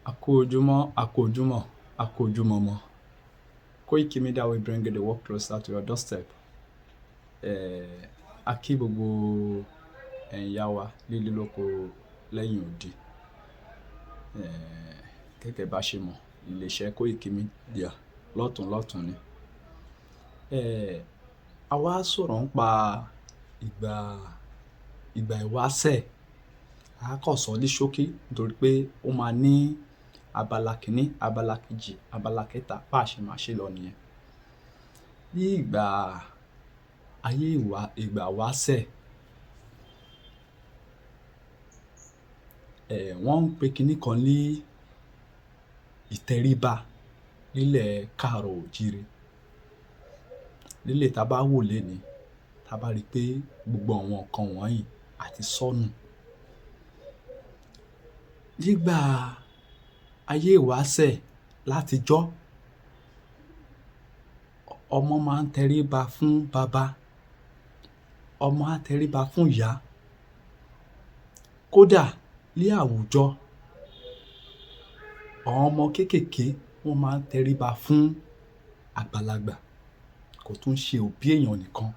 A kú ojúmọ́, a kú ojúmọ́, a kú ojúmọmọ. Koiki Media will bring the work closer to your doorstep. A kí gbogbo ẹ̀yin ìyá wa lílé lóko lẹ́yìn odi. Gẹ́gẹ́ bá ṣe mọ̀, iléeṣẹ́ Koiki Media lọ́tùn ni. A wá sọ̀rọ̀ nípa ìgbà ìwáṣẹ̀. A kàn sọ ní ṣókí nítorí pé ó máa ní abala kìíní, abala kejì, abala kẹta bá a ṣe máa ṣe lọ nìyẹn. Ní ìgbà ìwáṣẹ̀, wọ́n ń pe kinní kan ní ìtẹríba nílẹ̀ káàárọ̀ oòjíire. Nílẹ̀ tá a bá wò lénìí, tá a bá rí i pé gbogbo àwọn nǹkan wọ̀nyí àti sọnù. Nígbà ayé ìwáṣẹ̀ látijọ́, ọmọ máa ń tẹríba fún bàbá, ọmọ á tẹríba fún ìyá. Kódà ní àwùjọ, àwọn ọmọ kéékèèké wọ́n máa ń tẹríba fún àgbàlagbà, kò tún ṣe òbí èèyàn nìkan.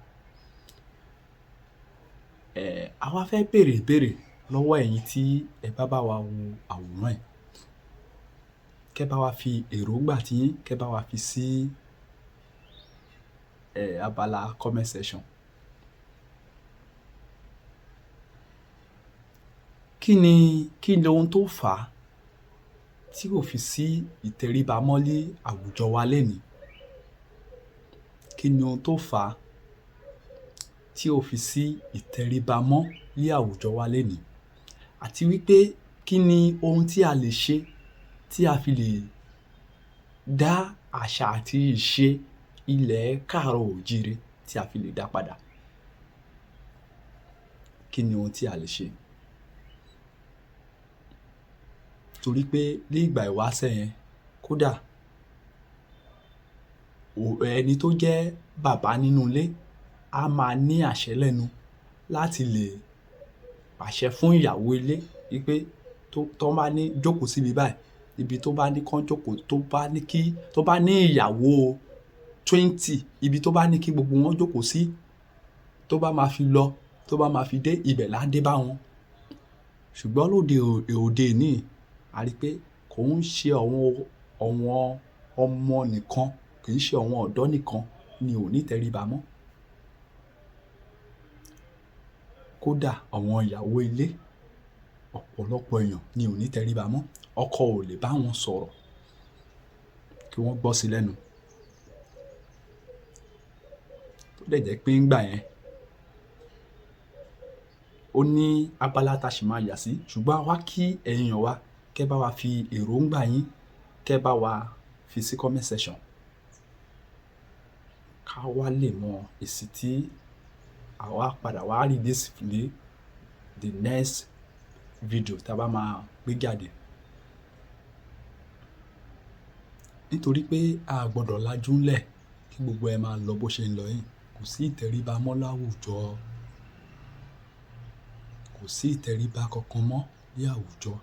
A wá fẹ́ béèrè ìbéèrè lọ́wọ́ ẹ̀yin tí ẹ bá wa wo àwòrán ẹ̀. Kẹ́ bá wa fi èròǹgbà tí yín, kẹ́ bá wa fi sí abala comment section. Kí ni ohun tó fà á tí kò fi sí ìtẹríba mọ́ ní àwùjọ wa lénìí? Kí ni ohun tó fà á tí ò fi sí ìtẹríba mọ́ ní àwùjọ wa lénìí? Àti wípé kí ni ohun tí a lè ṣe tí a fi lè dá àṣà àti ìṣe ilẹ̀ káàárọ̀ oòjíire tí a fi lè dá padà? Kí ni ohun tí a lè ṣe? Torí pé ní ìgbà ìwáṣẹ̀ yẹn, kódà ẹni tó jẹ́ bàbá nínú ilé á máa ní àṣẹ lẹ́nu láti lè pàṣẹ fún ìyàwó ilé wípé tó bá ní jókòó síbi báyìí, ibi tó bá ní kán jókòó, tó bá ní ìyàwó 20, ibi tó bá ní kí gbogbo wọn jókòó sí, tó bá máa fi lọ, tó bá máa fi dé, ibẹ̀ lá dé bá wọn. Ṣùgbọ́n lóde òní, a rí pé kò ń ṣe àwọn ọmọ nìkan, kì í ṣe àwọn ọ̀dọ́ nìkan ni ò ní tẹríba mọ́. Kódà àwọn ìyàwó ilé, ọ̀pọ̀lọpọ̀ èèyàn ni ò ní tẹríba mọ́. Ọkọ ò lè bá wọn sọ̀rọ̀ kí wọ́n gbọ́ sí lẹ́nu. Tó dẹ̀ jẹ́ pé ńgbà yẹn, ó ní abala tá a ṣì máa yà sí, ṣùgbọ́n a wá kí ẹ̀yin èèyàn wa, kẹ́ bá wa fi èròǹgbà yín, kẹ́ bá wa fi sí comment section. Ká wá lè mọ èsì tí àwa padà wá release ní the next video tá a bá máa gbé jáde. Nítorí pé a gbọ́dọ̀ lajú ńlẹ̀ kí gbogbo ẹ máa lọ bó ṣe ń lọ yìí. Kò sí ìtẹríba mọ́ láwùjọ. Kò sí ìtẹríba kankan mọ́ ní àwùjọ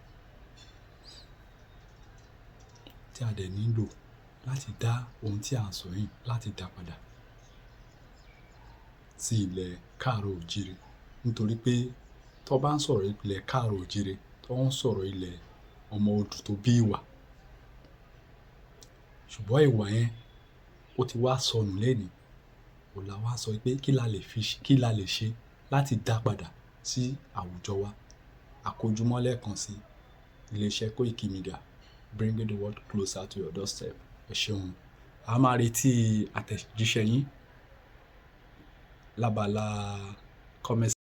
tí a dẹ̀ nílò láti dá ohun tí à ń sọ yìí láti dá padà sí ilẹ̀ káàárọ̀ oòjíire. Nítorí pé tó bá ń sọ̀rọ̀ ilẹ̀ káàárọ̀ oòjíire, tó ń sọ̀rọ̀ ilẹ̀ ọmọ odù tó bí ìwà. Ṣùgbọ́n ìwà yẹn ó ti wá sọnù lénìí. Òun la wá sọ pé kí la lè ṣe láti dá padà sí àwùjọ wa. A kú ojúmọ́ lẹ́ẹ̀kan sí iléeṣẹ́ Koiki Media, bringing the world closer to your doorstep. Ẹ ṣeun. A máa retí àtẹ̀jíṣẹ́ yín lábala comment.